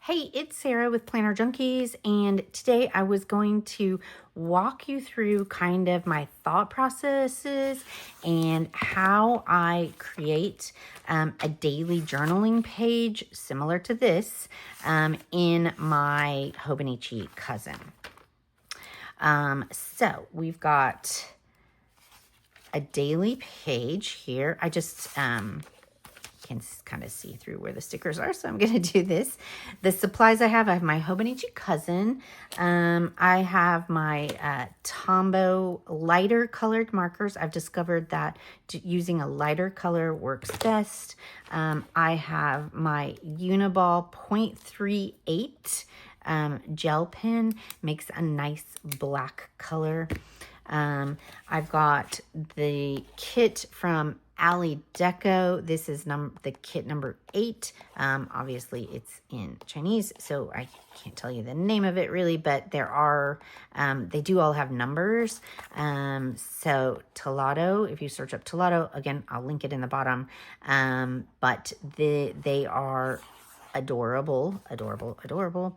Hey, it's Sarah with Planner Junkies, and today I was going to walk you through kind of my thought processes and how I create a daily journaling page similar to this in my Hobonichi Cousin. So we've got a daily page here. I just can kind of see through where the stickers are, so I'm going to do this. The supplies I have my Hobonichi Cousin. I have my Tombow lighter colored markers. I've discovered that using a lighter color works best. I have my Uniball 0.38 gel pen, makes a nice black color. I've got the kit from Ali Deco. This is the kit number 8. Obviously it's in Chinese, so I can't tell you the name of it really, but there are, they do all have numbers. So Telato, if you search up Telato, again, I'll link it in the bottom. But they are adorable, adorable, adorable.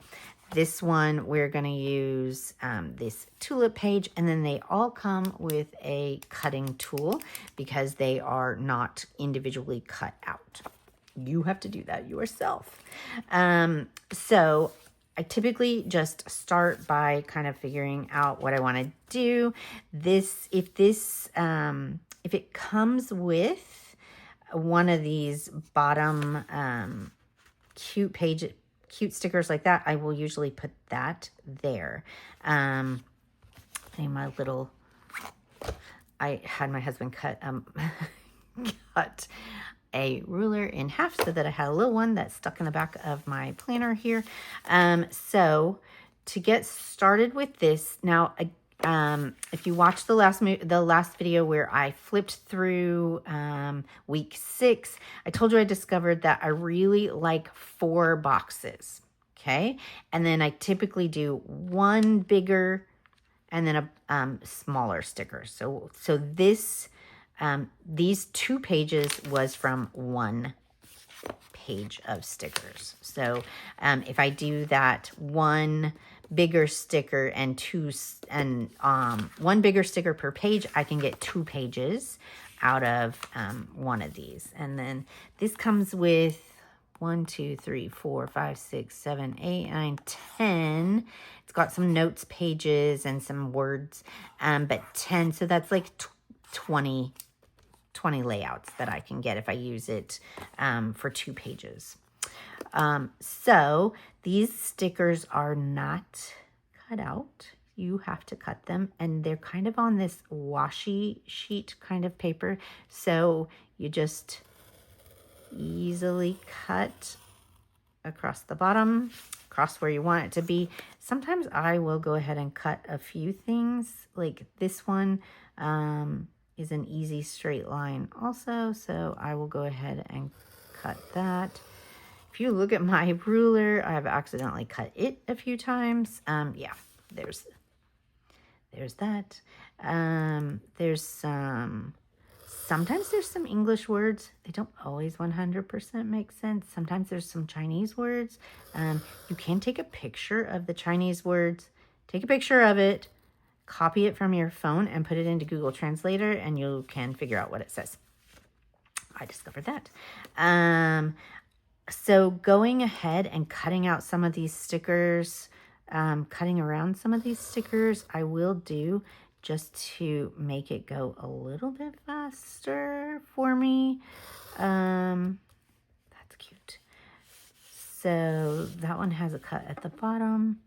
This one, we're going to use this tulip page, and then they all come with a cutting tool because they are not individually cut out. You have to do that yourself. So I typically just start by kind of figuring out what I want to do. If it comes with one of these bottom cute stickers like that, I will usually put that there. I had my husband cut cut a ruler in half so that I had a little one that's stuck in the back of my planner here. So to get started with this, now if you watched the last video where I flipped through week 6, I told you I discovered that I really like 4 boxes. Okay, and then I typically do one bigger and then a smaller sticker. So this these 2 pages was from 1 page of stickers. So if I do that one bigger sticker and one bigger sticker per page, I can get 2 pages out of one of these. And then this comes with 1, 2, 3, 4, 5, 6, 7, 8, 9, 10. It's got some notes pages and some words, but 10. So that's like 20 layouts that I can get if I use it for 2 pages. So these stickers are not cut out. You have to cut them, and they're kind of on this washi sheet kind of paper. So you just easily cut across the bottom, across where you want it to be. Sometimes I will go ahead and cut a few things, like this one is an easy straight line also, so I will go ahead and cut that. If you look at my ruler, I've accidentally cut it a few times. Yeah, there's that. Sometimes there's some English words. They don't always 100% make sense. Sometimes there's some Chinese words. You can take a picture of the Chinese words. Take a picture of it, copy it from your phone, and put it into Google Translator, and you can figure out what it says. I discovered that. So going ahead and cutting out some of these stickers, cutting around some of these stickers, I will do just to make it go a little bit faster for me. That's cute. So that one has a cut at the bottom.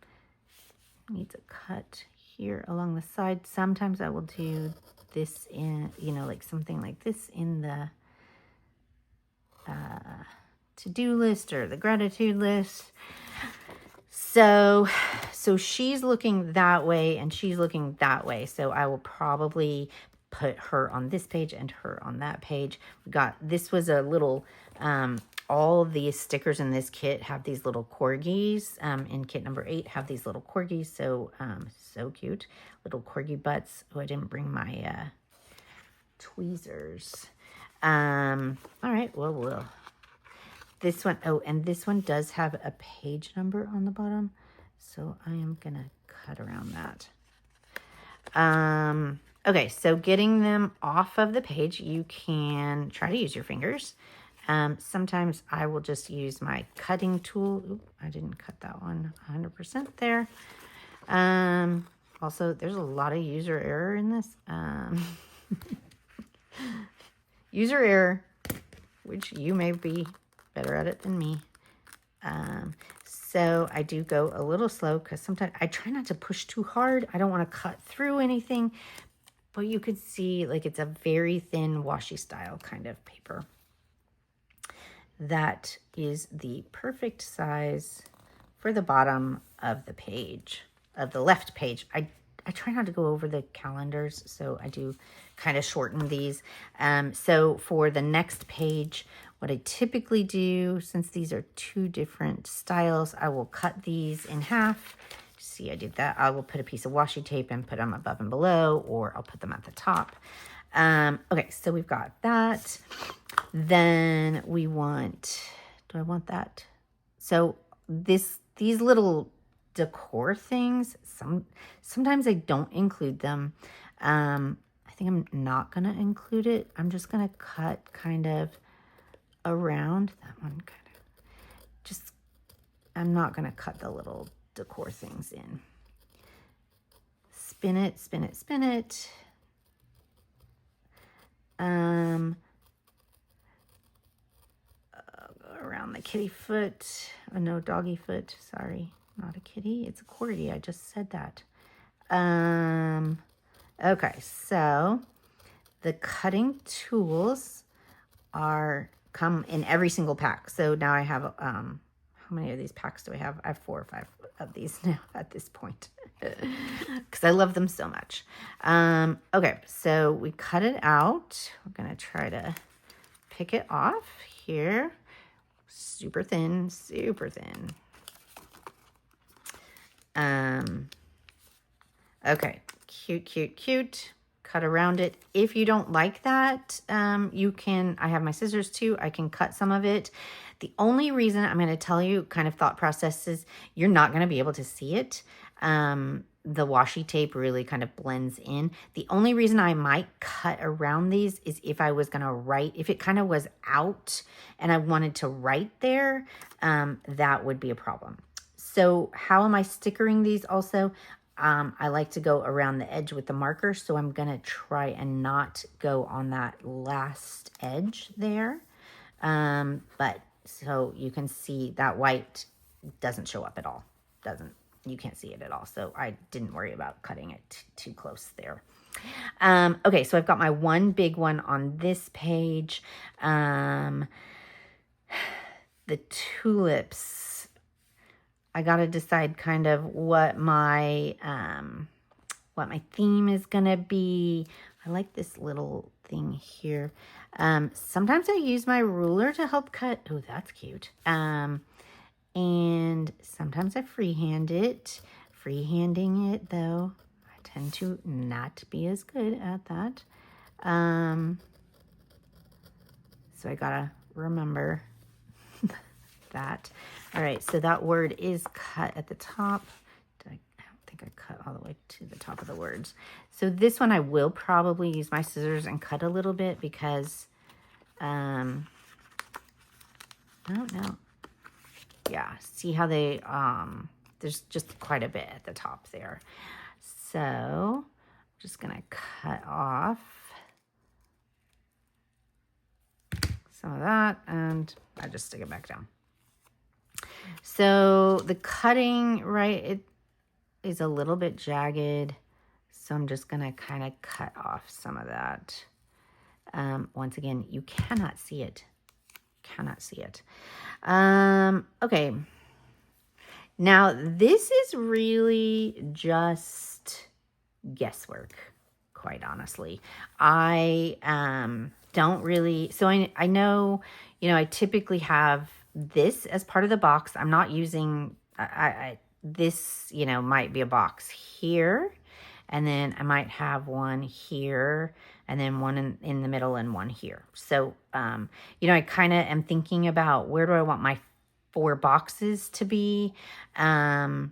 Needs a cut here along the side. Sometimes I will do this in, like something like this in the to-do list or the gratitude list. So she's looking that way and she's looking that way. So I will probably put her on this page and her on that page. This was a little, all these stickers in this kit have these little corgis. In kit number 8 have these little corgis. So, so cute. Little corgi butts. Oh, I didn't bring my tweezers. All right, well, this one, oh, and this one does have a page number on the bottom. So I am going to cut around that. Okay, so getting them off of the page, you can try to use your fingers. Sometimes I will just use my cutting tool. Oop, I didn't cut that one 100% there. Also, there's a lot of user error in this. User error, which you may be better at it than me. So I do go a little slow because sometimes I try not to push too hard. I don't want to cut through anything, but you could see like it's a very thin washi style kind of paper. That is the perfect size for the bottom of the page, of the left page. I try not to go over the calendars, so I do kind of shorten these. So for the next page, what I typically do, since these are two different styles, I will cut these in half. See, I did that. I will put a piece of washi tape and put them above and below, or I'll put them at the top. Okay, so we've got that. Then we want, do I want that? So these little decor things, sometimes I don't include them. I think I'm not going to include it. I'm just going to cut kind of around that one. Kind of just, I'm not going to cut the little decor things in. Spin it, spin it, spin it. Around the kitty foot. Oh, no, doggy foot. Sorry, not a kitty. It's a corgi. I just said that. Okay, so the cutting tools come in every single pack. So now I have, how many of these packs do I have? I have 4 or 5 of these now at this point because I love them so much. Okay, so we cut it out. We're going to try to pick it off here. Super thin, super thin. Okay, cute, cute, cute. Cut around it. If you don't like that, you can, I have my scissors too. I can cut some of it. The only reason I'm going to tell you kind of thought process is you're not going to be able to see it. The washi tape really kind of blends in. The only reason I might cut around these is if I was going to write, if it kind of was out and I wanted to write there, that would be a problem. So how am I stickering these also? I like to go around the edge with the marker, so I'm going to try and not go on that last edge there. But so you can see that white doesn't show up at all. You can't see it at all. So I didn't worry about cutting it too close there. Okay, so I've got my one big one on this page. The tulips. I got to decide kind of what my theme is going to be. I like this little thing here. Sometimes I use my ruler to help cut. Oh, that's cute. And sometimes I freehand it. Freehanding it, though, I tend to not be as good at that. So I gotta remember that. All right, so that word is cut at the top. I don't think I cut all the way to the top of the words. So this one I will probably use my scissors and cut a little bit because, I don't know. Yeah, see how they, there's just quite a bit at the top there. So I'm just going to cut off some of that and I just stick it back down. So the cutting, right, it is a little bit jagged. So I'm just going to kind of cut off some of that. Once again, you cannot see it. Cannot see it. Okay. Now this is really just guesswork, quite honestly. I don't really, so I know, you know, I typically have this as part of the box. I'm not using, this, you know, might be a box here. and then I might have one here, and then one in the middle and one here. So, you know, I kind of am thinking about where do I want my 4 boxes to be. That's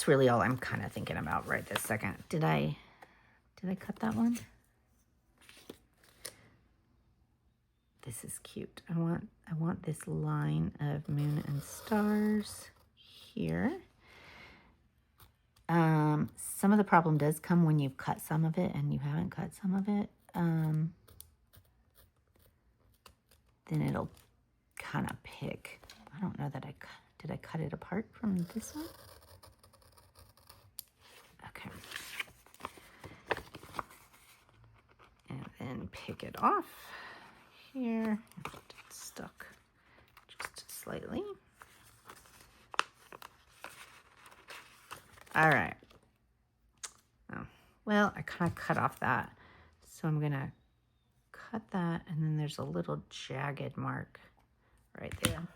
really all I'm kind of thinking about right this second. Did I cut that one? This is cute. I want this line of moon and stars here. Some of the problem does come when you've cut some of it and you haven't cut some of it. Then it'll kind of pick. I don't know that did I cut it apart from this one? Okay. And then pick it off here. It's stuck just slightly. All right. Oh, well, I kind of cut off that. So I'm going to cut that, and then there's a little jagged mark right there.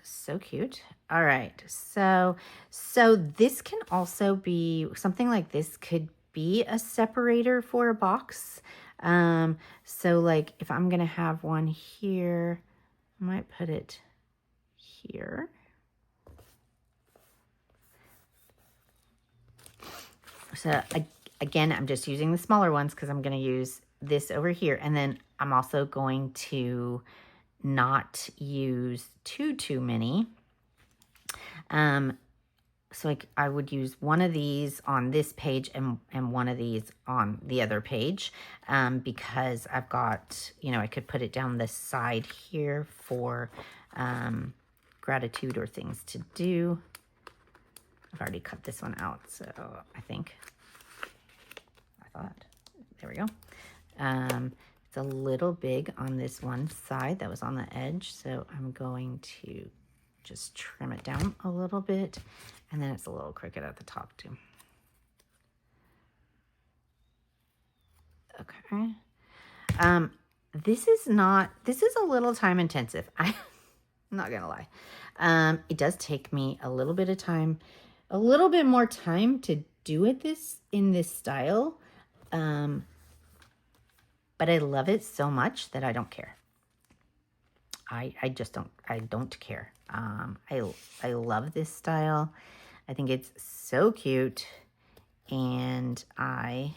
So cute. All right. So this can also be something like this could be a separator for a box. So like if I'm going to have one here, I might put it here. So again, I'm just using the smaller ones because I'm going to use this over here. And then I'm also going to not use too many. So like I would use one of these on this page and one of these on the other page, because I've got, you know, I could put it down this side here for gratitude or things to do. I've already cut this one out, so I thought, there we go. It's a little big on this one side that was on the edge, so I'm going to just trim it down a little bit, and then it's a little crooked at the top too. Okay. This is a little time intensive. I'm not gonna lie. It does take me a little bit of time, a little bit more time to do it in this style. But I love it so much that I don't care. I don't care. I love this style. I think it's so cute, and I'm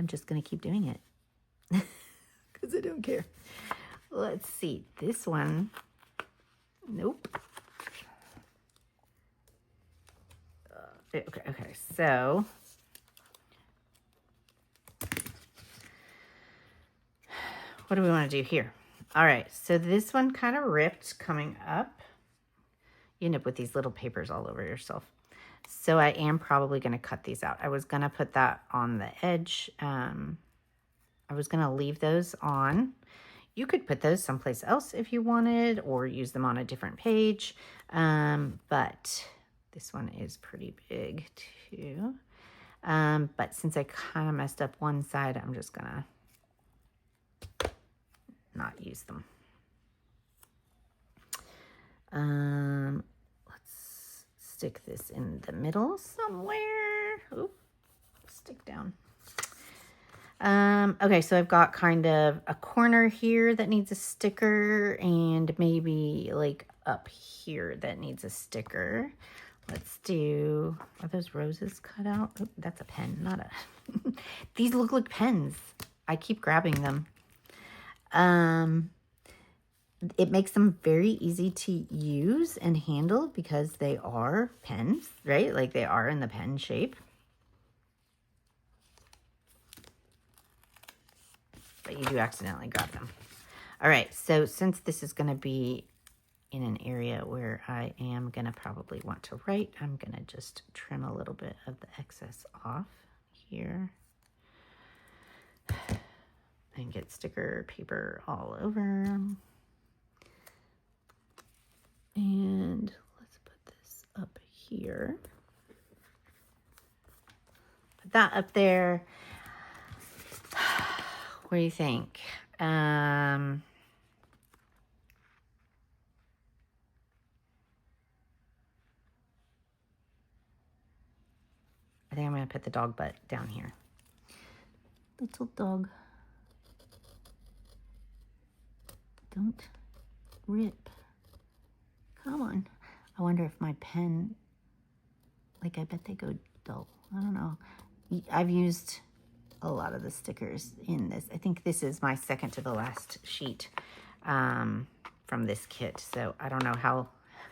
just gonna keep doing it because I don't care. Let's see, this one, nope. Okay, so what do we want to do here? All right, so this one kind of ripped coming up. You end up with these little papers all over yourself. So I am probably going to cut these out. I was going to put that on the edge. I was going to leave those on. You could put those someplace else if you wanted, or use them on a different page. But this one is pretty big too. But since I kind of messed up one side, I'm just going to not use them. Let's stick this in the middle somewhere. Oop, stick down. Okay, so I've got kind of a corner here that needs a sticker, and maybe like up here that needs a sticker. Let's do, are those roses cut out? Oh, that's a pen, not a, these look like pens. I keep grabbing them. It makes them very easy to use and handle because they are pens, right? Like they are in the pen shape. But you do accidentally grab them. All right, so since this is going to be in an area where I am going to probably want to write, I'm going to just trim a little bit of the excess off here. And get sticker paper all over. And let's put this up here. Put that up there. What do you think? I think I'm going to put the dog butt down here. Little dog. Don't rip. Come on. I wonder if my pen, like I bet they go dull. I don't know. I've used a lot of the stickers in this. I think this is my second to the last sheet from this kit. So I don't know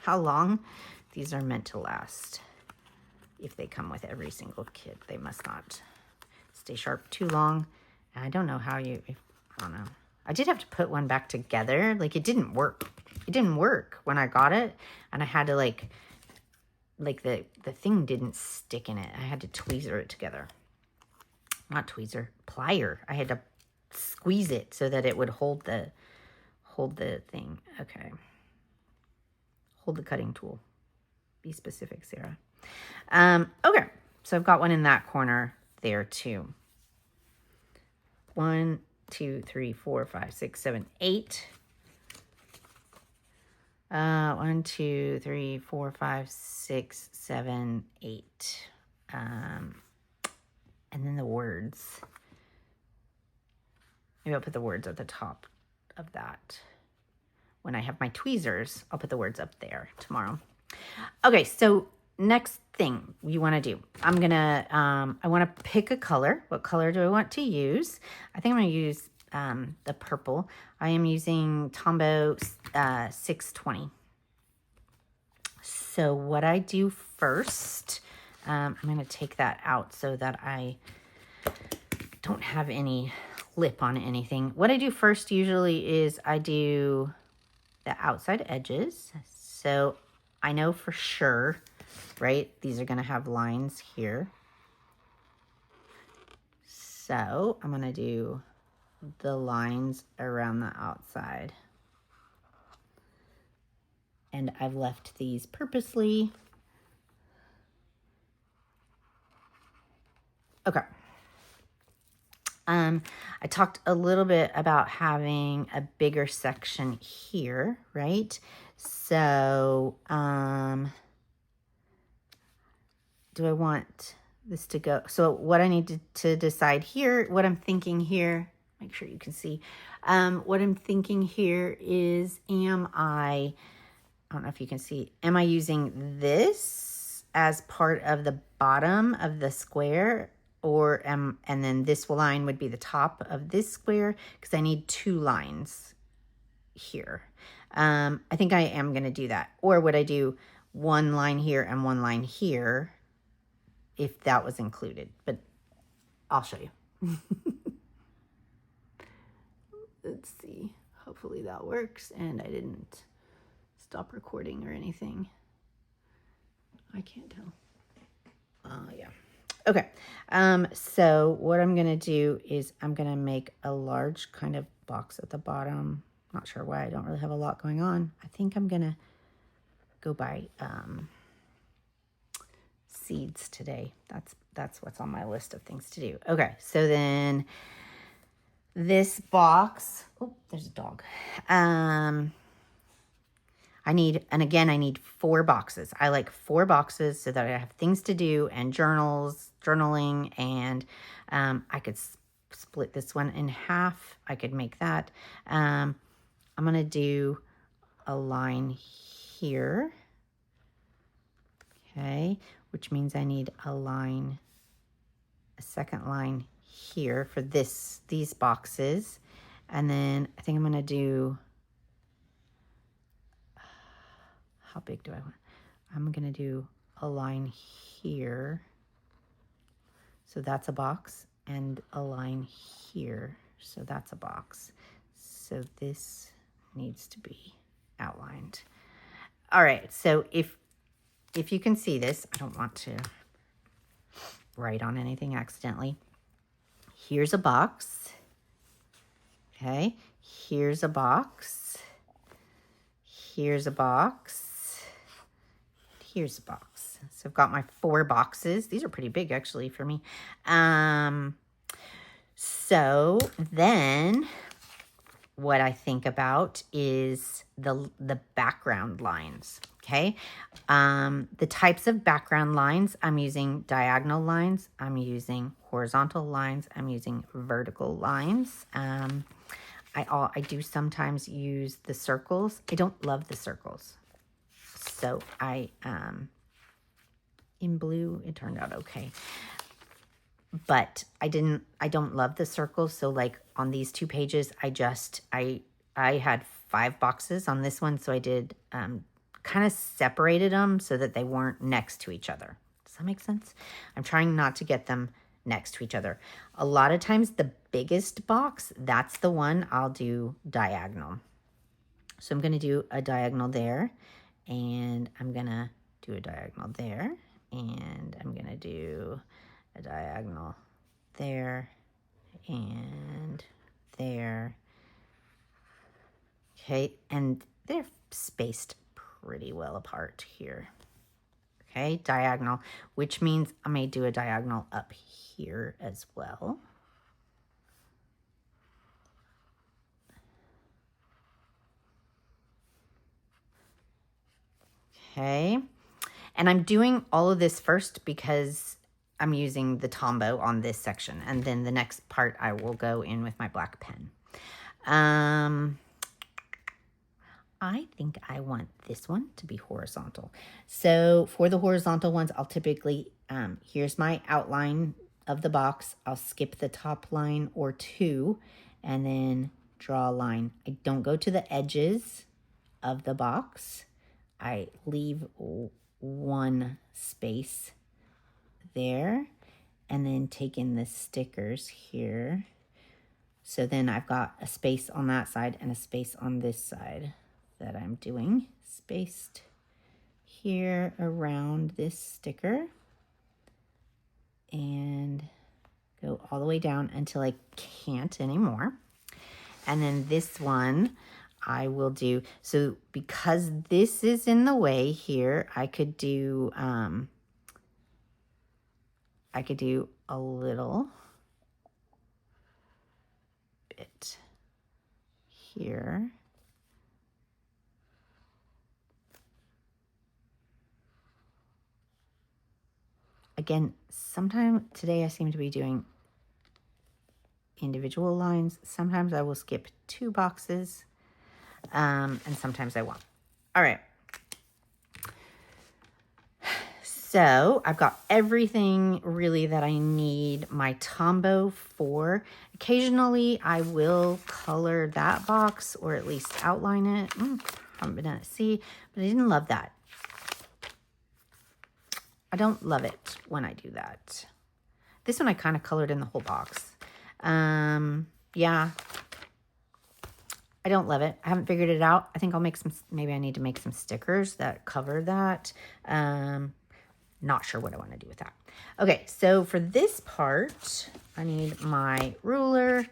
how long these are meant to last. If they come with every single kit, they must not stay sharp too long. And I don't know how I don't know. I did have to put one back together. Like, it didn't work. It didn't work when I got it. And I had to, like the thing didn't stick in it. I had to tweezer it together. Not tweezer, plier. I had to squeeze it so that it would hold the thing. Okay. Hold the cutting tool. Be specific, Sarah. Okay. So I've got one in that corner there too. 1, 2, 3, 4, 5, 6, 7, 8. 1, 2, 3, 4, 5, 6, 7, 8. And then the words. Maybe I'll put the words at the top of that. When I have my tweezers, I'll put the words up there tomorrow. Okay, so next thing you want to do. I'm going to, I want to pick a color. What color do I want to use? I think I'm going to use the purple. I am using Tombow 620. So what I do first, I'm going to take that out so that I don't have any lip on anything. What I do first usually is I do the outside edges. So I know for sure, right? These are going to have lines here. So I'm going to do the lines around the outside. And I've left these purposely. Okay. I talked a little bit about having a bigger section here, right? So, do I want this to go? So what I need to decide here, what I'm thinking here, make sure you can see, what I'm thinking here is, I don't know if you can see, am I using this as part of the bottom of the square, or and then this line would be the top of this square, because I need 2 lines here. I think I am going to do that. Or would I do 1 line here and 1 line here if that was included? But I'll show you. Let's see. Hopefully that works and I didn't stop recording or anything. I can't tell. Yeah. Okay. So what I'm going to do is I'm going to make a large kind of box at the bottom. Not sure why. I don't really have a lot going on. I think I'm going to go buy seeds today. That's what's on my list of things to do. Okay. So then this box, oh, there's a dog. I need 4 boxes. I like 4 boxes so that I have things to do and journaling, and I could split this one in half. I could make that. I'm going to do a line here. Okay, which means I need a second line here for these boxes. And then I think I'm going to do, how big do I want? I'm going to do a line here. So that's a box, and a line here. So that's a box. So this needs to be outlined. All right. So if you can see this, I don't want to write on anything accidentally. Here's a box. Okay. Here's a box. Here's a box. Here's a box. So I've got my 4 boxes. These are pretty big actually for me. So then what I think about is the background lines. Okay. The types of background lines, I'm using diagonal lines. I'm using horizontal lines. I'm using vertical lines. I do sometimes use the circles. I don't love the circles. So in blue, it turned out okay. But I don't love the circles. So like on these 2 pages, I had 5 boxes on this one. So I did, kind of separated them so that they weren't next to each other. Does that make sense? I'm trying not to get them next to each other. A lot of times the biggest box, that's the one I'll do diagonal. So I'm going to do a diagonal there, and I'm going to do a diagonal there, and I'm going to do a diagonal there and there. Okay, and they're spaced pretty well apart here. Okay, diagonal, which means I may do a diagonal up here as well. Okay, and I'm doing all of this first because I'm using the Tombow on this section, and then the next part I will go in with my black pen. I think I want this one to be horizontal. So for the horizontal ones, I'll typically, here's my outline of the box. I'll skip the top line or 2 and then draw a line. I don't go to the edges of the box. I leave 1 space there and then take in the stickers here. So then I've got a space on that side and a space on this side that I'm doing, spaced here around this sticker, and go all the way down until I can't anymore. And then this one I will do, so because this is in the way here, I could do a little bit here. Again, sometime today I seem to be doing individual lines. Sometimes I will skip 2 boxes, and sometimes I won't. All right. So I've got everything really that I need my Tombow for. Occasionally I will color that box or at least outline it. Haven't been able to see, but I didn't love that. I don't love it when I do that. This one I kind of colored in the whole box. Yeah. I don't love it. I haven't figured it out. I think I'll make some, maybe I need to make some stickers that cover that. Not sure what I want to do with that. Okay, so for this part, I need my ruler,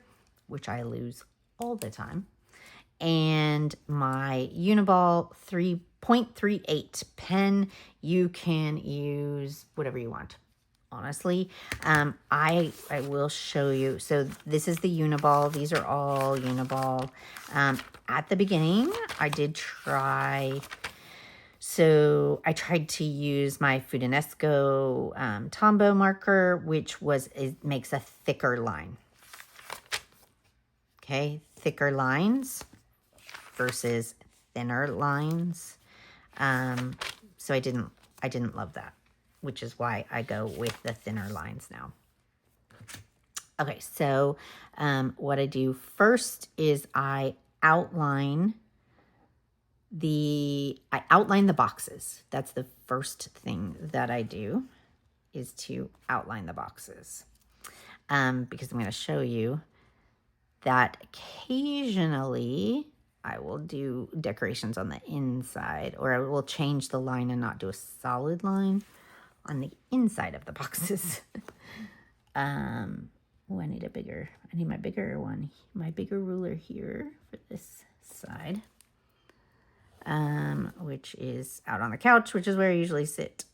which I lose all the time, and my Uniball 3.38 pen. You can use whatever you want. Honestly, I will show you. So this is the Uniball. These are all Uniball. At the beginning, I did try. So I tried to use my Fudinesco Tombow marker, which makes a thicker line. Okay, thicker lines versus thinner lines. So I didn't love that, which is why I go with the thinner lines now. Okay, so what I do first is I outline the boxes. That's the first thing that I do, is to outline the boxes. Because I'm going to show you that occasionally I will do decorations on the inside, or I will change the line and not do a solid line on the inside of the boxes. I need my bigger one, my bigger ruler here for this side. Which is out on the couch, which is where I usually sit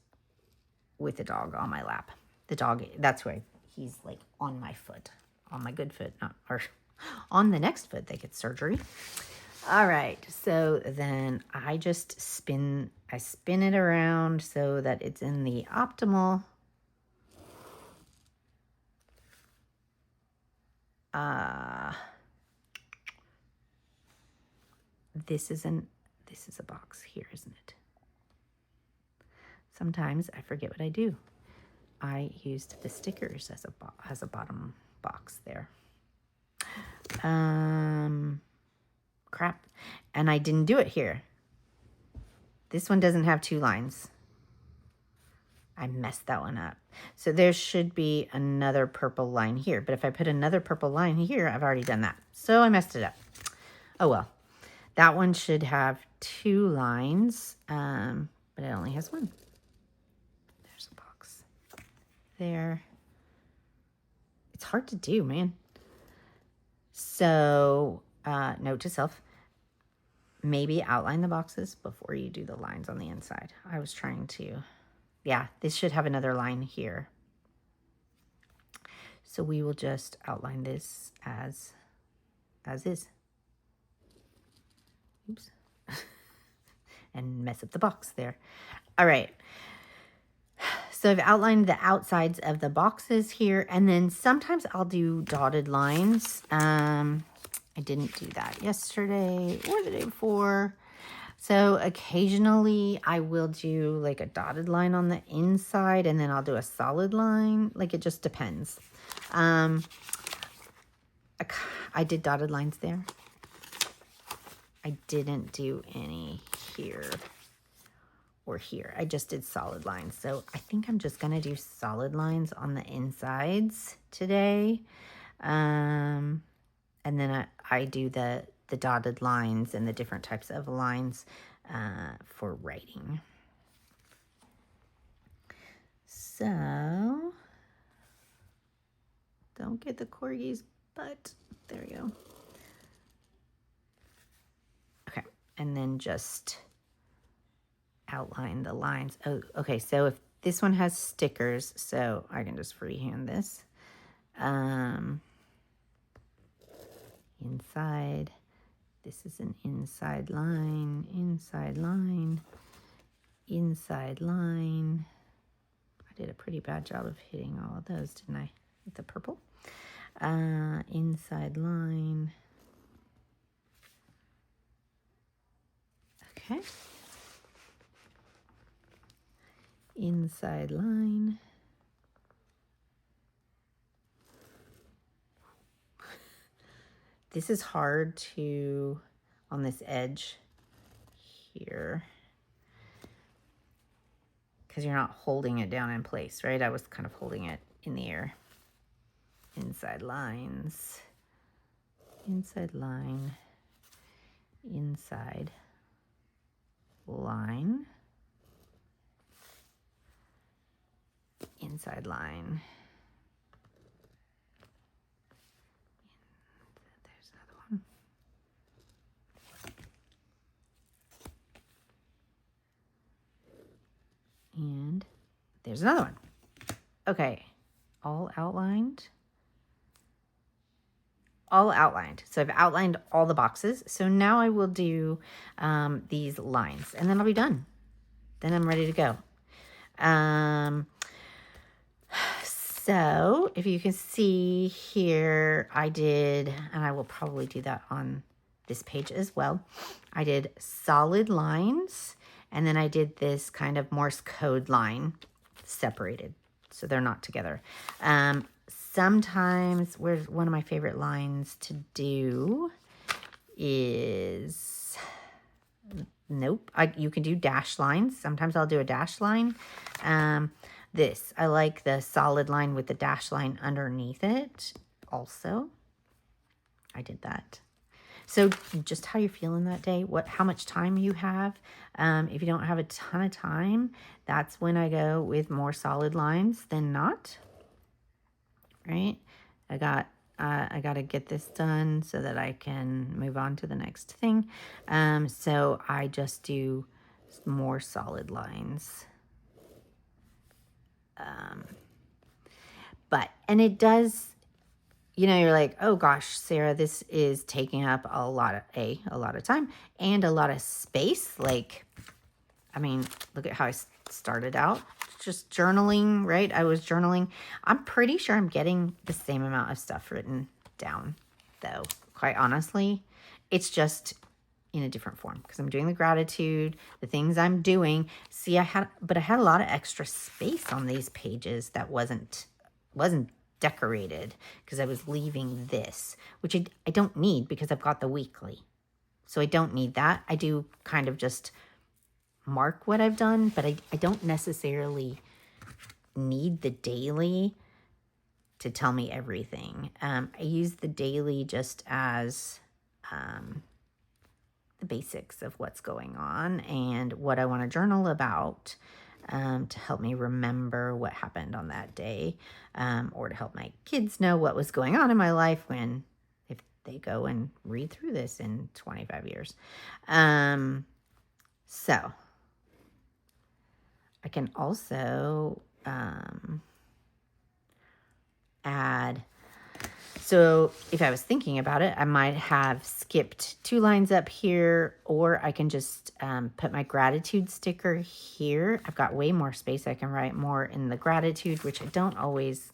with the dog on my lap. The dog, that's where he's like on my foot, on my good foot, or on the next foot they get surgery. All right, so then I spin it around so that it's in the optimal this is a box here, isn't it? Sometimes I forget what I do. I used the stickers as a bottom box there. Crap. And I didn't do it here. This one doesn't have 2 lines. I messed that one up. So there should be another purple line here. But if I put another purple line here, I've already done that. So I messed it up. Oh well. That one should have 2 lines, but it only has 1. There's a box there. It's hard to do, man. So, note to self, maybe outline the boxes before you do the lines on the inside. I was trying to, yeah, this should have another line here. So we will just outline this as is. Oops. And mess up the box there. All right. So I've outlined the outsides of the boxes here, and then sometimes I'll do dotted lines. I didn't do that yesterday or the day before. So occasionally I will do like a dotted line on the inside, and then I'll do a solid line. Like it just depends. I did dotted lines there. I didn't do any here or here. I just did solid lines. So I think I'm just going to do solid lines on the insides today. And then I do the dotted lines and the different types of lines for writing. So don't get the corgi's butt. There we go. Okay. And then just outline the lines. Oh, okay. So if this one has stickers, so I can just freehand this. Inside. This is an inside line, inside line, inside line. I did a pretty bad job of hitting all of those, didn't I? With the purple. Inside line. Okay. Inside line. This is hard to, on this edge here, because you're not holding it down in place, right? I was kind of holding it in the air. Inside lines, inside line, inside line, inside line. There's another one. And there's another one. Okay, all outlined. All outlined. So I've outlined all the boxes. So now I will do these lines, and then I'll be done. Then I'm ready to go. So if you can see here, I did, and I will probably do that on this page as well. I did solid lines, and then I did this kind of Morse code line separated, so they're not together. Sometimes, where's one of my favorite lines to do is, nope, you can do dash lines. Sometimes I'll do a dash line. I like the solid line with the dash line underneath it also. I did that. So just how you're feeling that day, how much time you have. If you don't have a ton of time, that's when I go with more solid lines than not. Right? I got to get this done so that I can move on to the next thing. So I just do more solid lines. And it does, you're like, oh gosh, Sarah, this is taking up a lot of time and a lot of space. Like, I mean, look at how I started out, just journaling, right? I was journaling. I'm pretty sure I'm getting the same amount of stuff written down, though, quite honestly. It's just in a different form because I'm doing the gratitude, the things I'm doing. See, I had a lot of extra space on these pages that wasn't decorated because I was leaving this, which I don't need because I've got the weekly. So I don't need that. I do kind of just mark what I've done, but I don't necessarily need the daily to tell me everything. I use the daily just as the basics of what's going on and what I want to journal about, to help me remember what happened on that day, or to help my kids know what was going on in my life if they go and read through this in 25 years. So I can also add. So if I was thinking about it, I might have skipped 2 lines up here, or I can just put my gratitude sticker here. I've got way more space. I can write more in the gratitude, which I don't always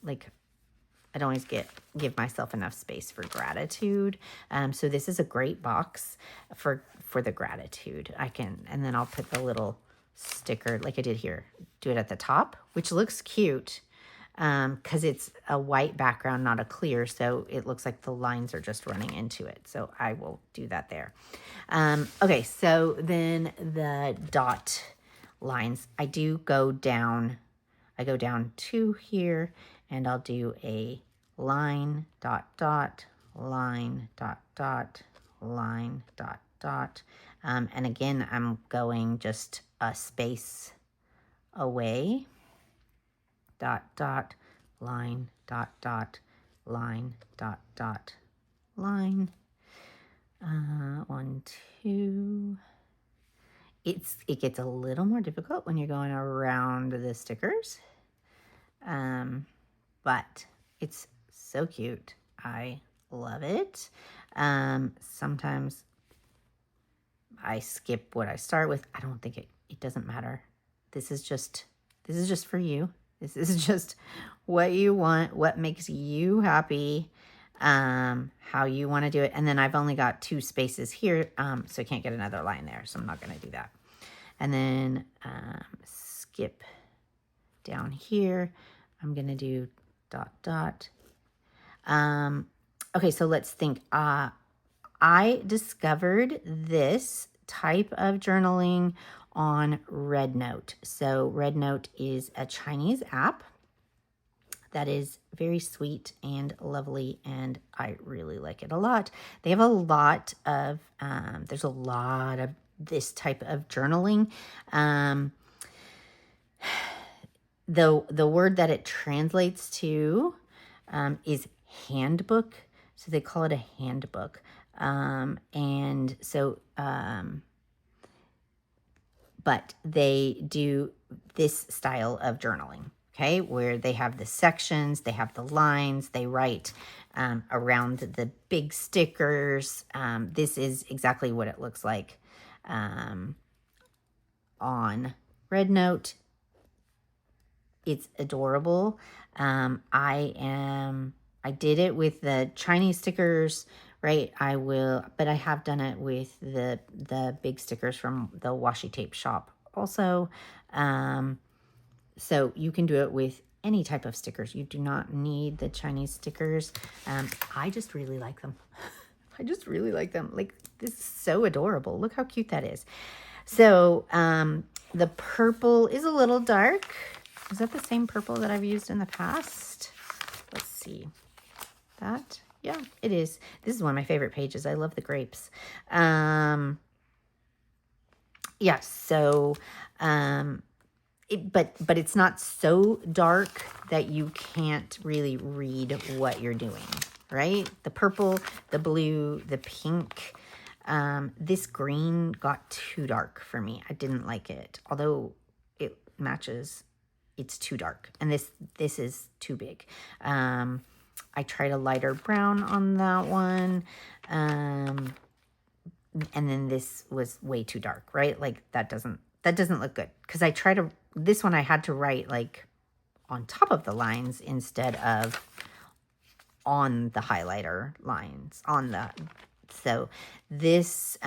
give myself enough space for gratitude. So this is a great box for the gratitude. And then I'll put the little sticker like I did here. Do it at the top, which looks cute. Because it's a white background, not a clear, so it looks like the lines are just running into it. So I will do that there. Okay, so then the dot lines, I go down 2 here, and I'll do a line, dot, dot, line, dot, dot, line, dot, dot. And again, I'm going just a space away. Dot, dot, line, dot, dot, line, dot, dot, line. 1, 2. It gets a little more difficult when you're going around the stickers. But it's so cute. I love it. Sometimes I skip what I start with. I don't think it doesn't matter. This is just for you. This is just what you want, what makes you happy, how you want to do it. And then I've only got 2 spaces here, so I can't get another line there, so I'm not going to do that. And then skip down here. I'm going to do dot, dot. Okay, so let's think. I discovered this type of journaling on RedNote. So RedNote is a Chinese app that is very sweet and lovely, and I really like it a lot. They have a lot of, there's a lot of this type of journaling. The word that it translates to is handbook. So they call it a handbook. And so, but they do this style of journaling, okay, where they have the sections, they have the lines, they write around the big stickers. This is exactly what it looks like on RedNote. It's adorable. I did it with the Chinese stickers, right? But I have done it with the big stickers from the washi tape shop also. So you can do it with any type of stickers. You do not need the Chinese stickers. I just really like them. I just really like them. Like, this is so adorable. Look how cute that is. So the purple is a little dark. Is that the same purple that I've used in the past? Let's see. That, yeah, it is. This is one of my favorite pages. I love the grapes. Yeah, so, but it's not so dark that you can't really read what you're doing, right? The purple, the blue, the pink. This green got too dark for me. I didn't like it, although it matches. It's too dark, and this is too big. I tried a lighter brown on that one. And then this was way too dark, right? Like that doesn't look good. Because this one I had to write like on top of the lines instead of on the highlighter lines so this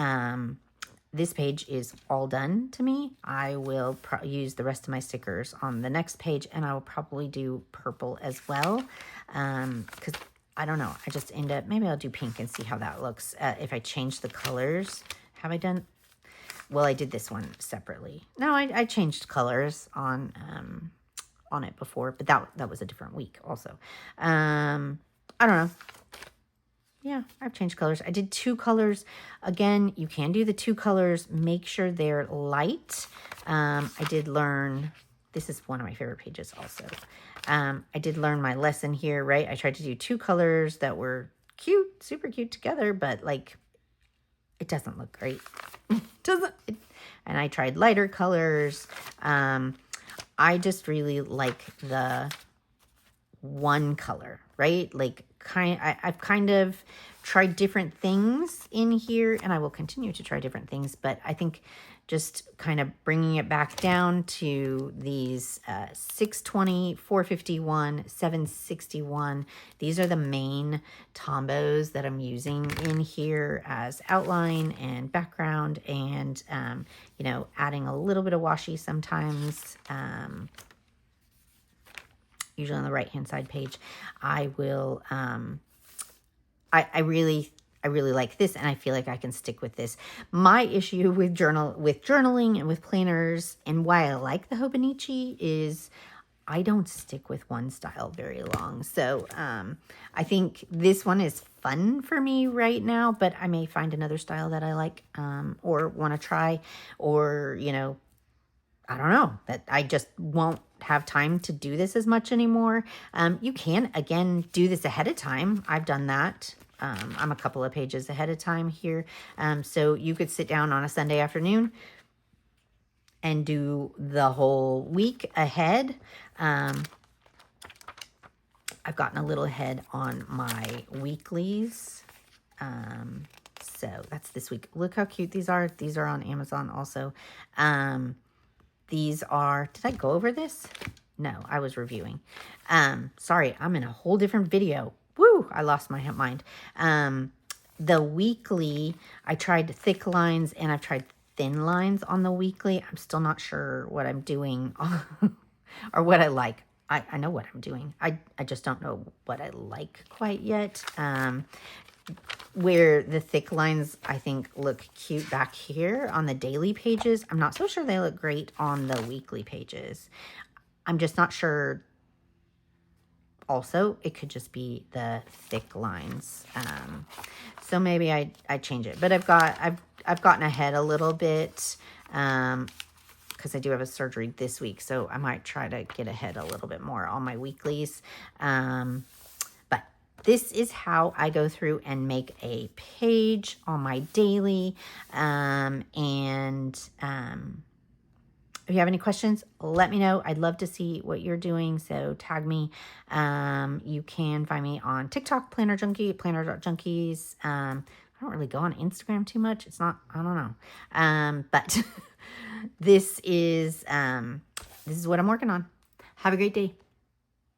this page is all done to me. I will use the rest of my stickers on the next page, and I will probably do purple as well, because I don't know, I just end up, maybe I'll do pink and see how that looks if I change the colors. Have I done, well, I did this one separately. No, I changed colors on it before, but that was a different week also. I don't know. Yeah, I've changed colors. I did 2 colors. Again, you can do the 2 colors. Make sure they're light. I did learn, this is one of my favorite pages also. I did learn my lesson here, right? I tried to do 2 colors that were cute, super cute together, but like, it doesn't look great. And I tried lighter colors. I just really like the one color, right? Like I've kind of tried different things in here, and I will continue to try different things, but I think just kind of bringing it back down to these 620, 451, 761. These are the main Tombos that I'm using in here as outline and background, and, you know, adding a little bit of washi sometimes. Usually on the right-hand side page, I will, I really like this, and I feel like I can stick with this. My issue with journaling and with planners, and why I like the Hobonichi, is I don't stick with one style very long. So I think this one is fun for me right now, but I may find another style that I like, or want to try, or, you know, I don't know, that I just won't have time to do this as much anymore. You can, again, do this ahead of time. I've done that. I'm a couple of pages ahead of time here. So you could sit down on a Sunday afternoon and do the whole week ahead. I've gotten a little ahead on my weeklies. So that's this week. Look how cute these are. These are on Amazon also. These are, did I go over this? No, I was reviewing. Sorry, I'm in a whole different video. Woo, I lost my mind. The weekly, I tried thick lines and I've tried thin lines on the weekly. I'm still not sure what I'm doing or what I like. I know what I'm doing. I just don't know what I like quite yet. Where the thick lines, I think, look cute back here on the daily pages. I'm not so sure they look great on the weekly pages. I'm just not sure. Also, it could just be the thick lines. So maybe I change it. But I've gotten ahead a little bit, because I do have a surgery this week. So I might try to get ahead a little bit more on my weeklies. But this is how I go through and make a page on my daily. If you have any questions, let me know. I'd love to see what you're doing, so tag me. You can find me on TikTok, Planner Junkie, planner.junkies. I don't really go on Instagram too much. It's not, I don't know. But this is what I'm working on. Have a great day.